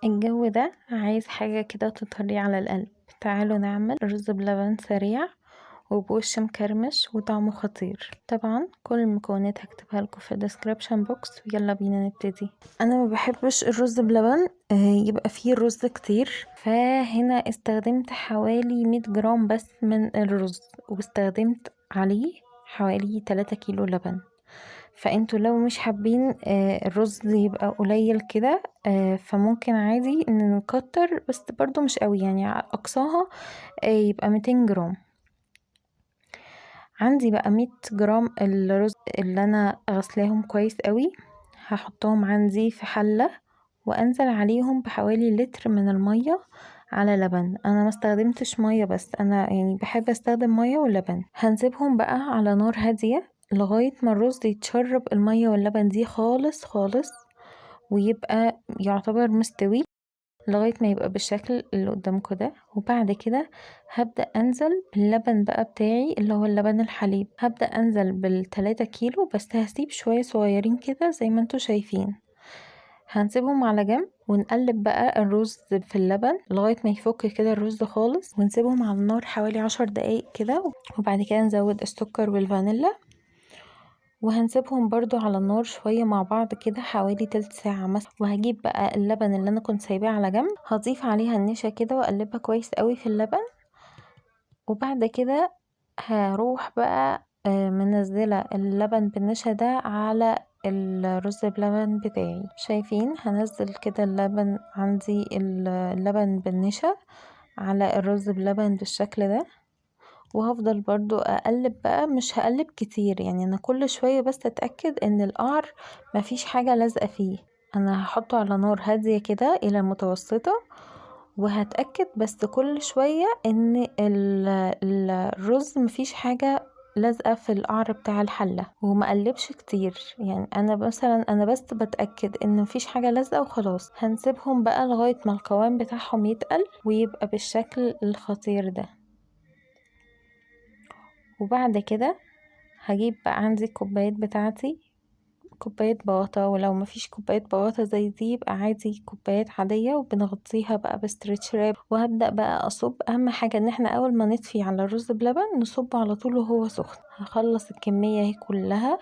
الجو ده عايز حاجة كده تطري على القلب. تعالوا نعمل رز بلبن سريع وبوش مكرمش وطعمه خطير. طبعا كل المكونات هكتبها لكم في الديسكريبشن بوكس. يلا بينا نبتدي. انا ما بحبش الرز بلبن يبقى فيه رز كتير، فهنا استخدمت حوالي 100 جرام بس من الرز، واستخدمت عليه حوالي 3 كيلو لبن. فانتوا لو مش حابين الرز يبقى قليل كده فممكن عادي ان نكتر، بس برضو مش قوي، يعني على اقصاها يبقى 200 جرام. عندي بقى 100 جرام الرز اللي انا غسلاهم كويس قوي، هحطهم عندي في حلة وانزل عليهم بحوالي لتر من المية على لبن. انا ما استخدمتش مية، بس انا يعني بحب استخدم مية ولبن. هنسيبهم بقى على نار هادية لغاية ما الرز يتشرب المية واللبن دي خالص خالص، ويبقى يعتبر مستوي لغاية ما يبقى بالشكل اللي قدامكم ده. وبعد كده هبدأ انزل باللبن بقى بتاعي اللي هو اللبن الحليب. هبدأ انزل بالتلاتة كيلو، بس هسيب شوية صغيرين كده زي ما انتوا شايفين. هنسيبهم على جنب ونقلب بقى الرز في اللبن لغاية ما يفك كده الرز خالص، ونسيبهم على النار حوالي 10 دقايق كده. وبعد كده نزود السكر والفانيلا، وهنسيبهم برضو على النار شوية مع بعض كده حوالي تلت ساعة مثلا. وهجيب بقى اللبن اللي انا كنت سايباه على جنب، هضيف عليها النشا كده واقلبها كويس قوي في اللبن. وبعد كده هروح بقى منزلة اللبن بالنشا ده على الرز بلبن بتاعي. شايفين هنزل كده اللبن عندي، اللبن بالنشا على الرز بلبن بالشكل ده. وهفضل برضو اقلب بقى، مش هقلب كتير، يعني انا كل شوية بس اتأكد ان القعر مفيش حاجة لازقة فيه. انا هحطه على نار هادية كده الى متوسطة، وهتأكد بس كل شوية ان الرز مفيش حاجة لازقة في القعر بتاع الحلة، وما قلبش كتير. يعني انا مثلا بس بتأكد ان مفيش حاجة لازقة وخلاص. هنسيبهم بقى لغاية ما القوام بتاعهم يتقل ويبقى بالشكل الخطير ده. وبعد كده هجيب بقى عندي الكوبايات بتاعتي، كوباية بواطة، ولو مفيش كوباية بواطة زي دي يبقى عادي كوبايات عادية، وبنغطيها بقى بستريتش راب. وهبدأ بقى أصب. أهم حاجة إن احنا أول ما نطفي على الرز بلبن نصب على طول وهو سخن. هخلص الكمية اهي كلها.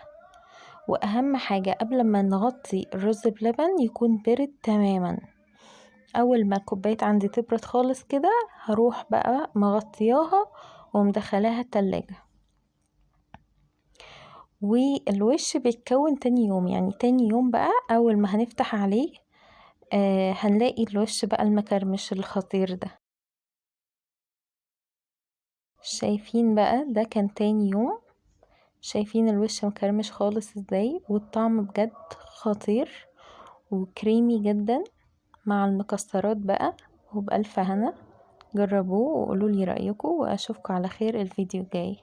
وأهم حاجة قبل ما نغطي الرز بلبن يكون برد تماما. أول ما الكوبايات عندي تبرد خالص كده هروح بقى مغطياها ومدخلاها التلاجة. والوش بيتكون تاني يوم، يعني تاني يوم بقى اول ما هنفتح عليه هنلاقي الوش بقى المكرمش الخطير ده. شايفين بقى ده كان تاني يوم. شايفين الوش مكرمش خالص ازاي، والطعم بجد خطير وكريمي جدا مع المكسرات بقى. وبألف هنا، جربوه وقولولي رأيكم، واشوفكم على خير الفيديو الجاي.